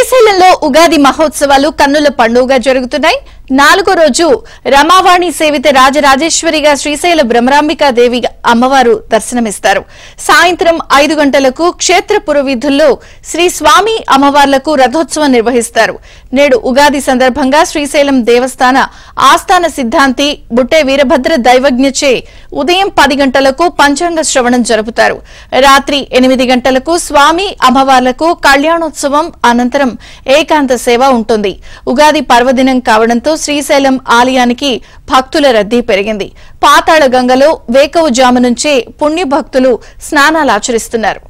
శ్రీశైలంలో ఉగాది మహోత్సవాలు కన్నుల పండుగగా జరుగుతున్నాయి. 4వ రోజు రమావాణి సేవిత రాజరాజేశ్వరిగా శ్రీశైల బ్రహ్మరాంబికాదేవి అమ్మవారు దర్శనమిస్తారు. సాయంత్రం 5 గంటలకు క్షేత్రపుర వీధుల్లో శ్రీ స్వామి అమ్మవార్లకు రథోత్సవం నిర్వహిస్తారు. నేడు ఉగాది సందర్భంగా శ్రీశైలం దేవస్థాన ఆస్థాన సిద్ధాంతి బుట్టే వీరభద్ర దైవజ్ఞచే ఉదయం 10 గంటలకు పంచాంగ శ్రవణం జరుపుతారు. రాత్రి 8 గంటలకు స్వామి అమ్మవార్లకు కళ్యాణోత్సవం అనంతరం ఏకాంత సేవ ఉంటుంది. ఉగాది పర్వదినం కావడంతో శ్రీశైలం ఆలయానికి భక్తుల రద్దీ పెరిగింది. పాతాళ గంగలో వేకువజాము నుంచే పుణ్య భక్తులు స్నానాలు ఆచరిస్తున్నారు.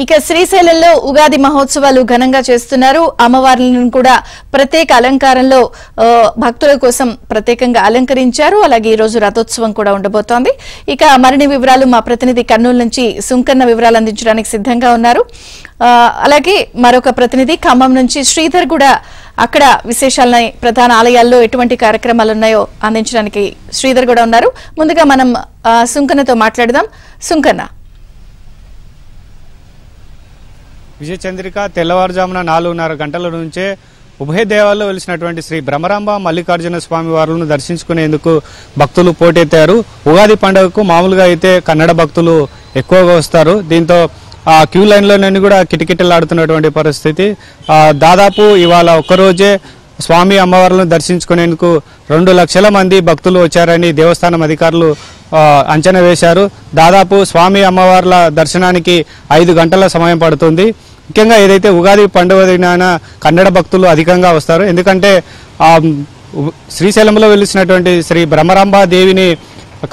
ఇక శ్రీశైలంలో ఉగాది మహోత్సవాలు ఘనంగా చేస్తున్నారు. అమ్మవార్లను కూడా ప్రత్యేక అలంకారంలో భక్తుల కోసం ప్రత్యేకంగా అలంకరించారు. అలాగే ఈ రోజు రథోత్సవం కూడా ఉండబోతోంది. ఇక మరిన్ని వివరాలు మా ప్రతినిధి కర్నూలు నుంచి సుంకన్న వివరాలు అందించడానికి సిద్ధంగా ఉన్నారు. అలాగే మరొక ప్రతినిధి ఖమ్మం నుంచి శ్రీధర్ కూడా అక్కడ విశేషాలని ప్రధాన ఆలయాల్లో ఎటువంటి కార్యక్రమాలు ఉన్నాయో అందించడానికి శ్రీధర్ కూడా ఉన్నారు. ముందుగా మనం సుంకన్నతో మాట్లాడదాం. సుంకన్న, విజయ చంద్రిక తెల్లవారుజామున 4:30 గంటల నుంచే ఉభయ దేవాల్లో వెలిసినటువంటి శ్రీ బ్రహ్మరాంబ మల్లికార్జున స్వామి వారులను దర్శించుకునేందుకు భక్తులు పోటెత్తారు. ఉగాది పండుగకు మామూలుగా అయితే కన్నడ భక్తులు ఎక్కువగా వస్తారు. దీంతో క్యూ లైన్లోనే కూడా కిటకిటలాడుతున్నటువంటి పరిస్థితి. దాదాపు ఇవాళ ఒక్కరోజే స్వామి అమ్మవార్లను దర్శించుకునేందుకు 2 లక్షల మంది భక్తులు వచ్చారని దేవస్థానం అధికారులు అంచనా వేశారు. దాదాపు స్వామి అమ్మవార్ల దర్శనానికి 5 గంటల సమయం పడుతుంది. ముఖ్యంగా ఏదైతే ఉగాది పండుగ దినాన కన్నడ భక్తులు అధికంగా వస్తారు. ఎందుకంటే శ్రీశైలంలో వెలిసినటువంటి శ్రీ బ్రహ్మరాంబా దేవిని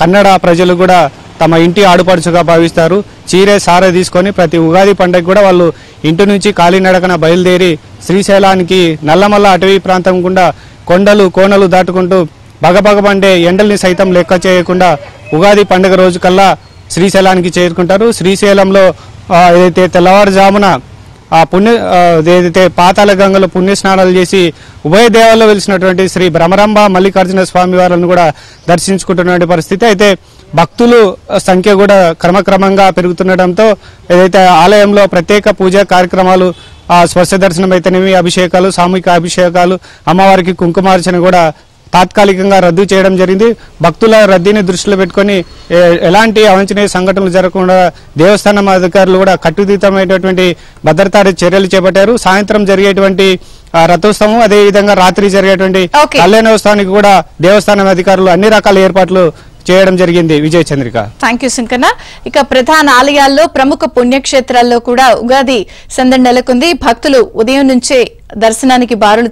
కన్నడ ప్రజలు కూడా తమ ఇంటి ఆడుపడుచుగా భావిస్తారు. చీరే సారే తీసుకొని ప్రతి ఉగాది పండుగ కూడా వాళ్ళు ఇంటి నుంచి కాలినడకన బయలుదేరి శ్రీశైలానికి నల్లమల్ల అటవీ ప్రాంతం గుండా కొండలు కోనలు దాటుకుంటూ బగబగబండే ఎండల్ని సైతం లెక్క చేయకుండా ఉగాది పండుగ రోజు కల్లా శ్రీశైలానికి చేరుకుంటారు. శ్రీశైలంలో ఏదైతే తెల్లవారుజామున ఏదైతే పాతాళ గంగలో పుణ్యస్నానాలు చేసి ఉభయ దేవాల్లో వెలిసినటువంటి శ్రీ బ్రహ్మరాంబ మల్లికార్జున స్వామి వారిని కూడా దర్శించుకుంటున్నటువంటి పరిస్థితి. అయితే భక్తులు సంఖ్య కూడా క్రమక్రమంగా పెరుగుతుండటంతో ఏదైతే ఆలయంలో ప్రత్యేక పూజా కార్యక్రమాలు స్పర్శ దర్శనం అయితేనేమి అభిషేకాలు సామూహిక అభిషేకాలు అమ్మవారికి కుంకుమార్చన కూడా తాత్కాలికంగా రద్దు చేయడం జరిగింది. భక్తుల రద్దీని దృష్టిలో పెట్టుకుని ఎలాంటి అవాంఛనీయ సంఘటనలు జరగకుండా దేవస్థానం అధికారులు కూడా కట్టుదిట్టమైనటువంటి భద్రతా చర్యలు చేపట్టారు. సాయంత్రం జరిగేటువంటి రథోత్సవం అదేవిధంగా రాత్రి జరిగేటువంటి కళ్యాణోత్సవానికి కూడా దేవస్థానం అధికారులు అన్ని రకాల ఏర్పాట్లు చేయడం జరిగింది. విజయ చంద్రిక, థ్యాంక్ యూ సుంకన్న. ఇక ప్రధాన ఆలయాల్లో ప్రముఖ పుణ్యక్షేత్రాల్లో కూడా ఉగాది సందడి నెలకొంది. భక్తులు ఉదయం నుంచే దర్శనానికి బారులు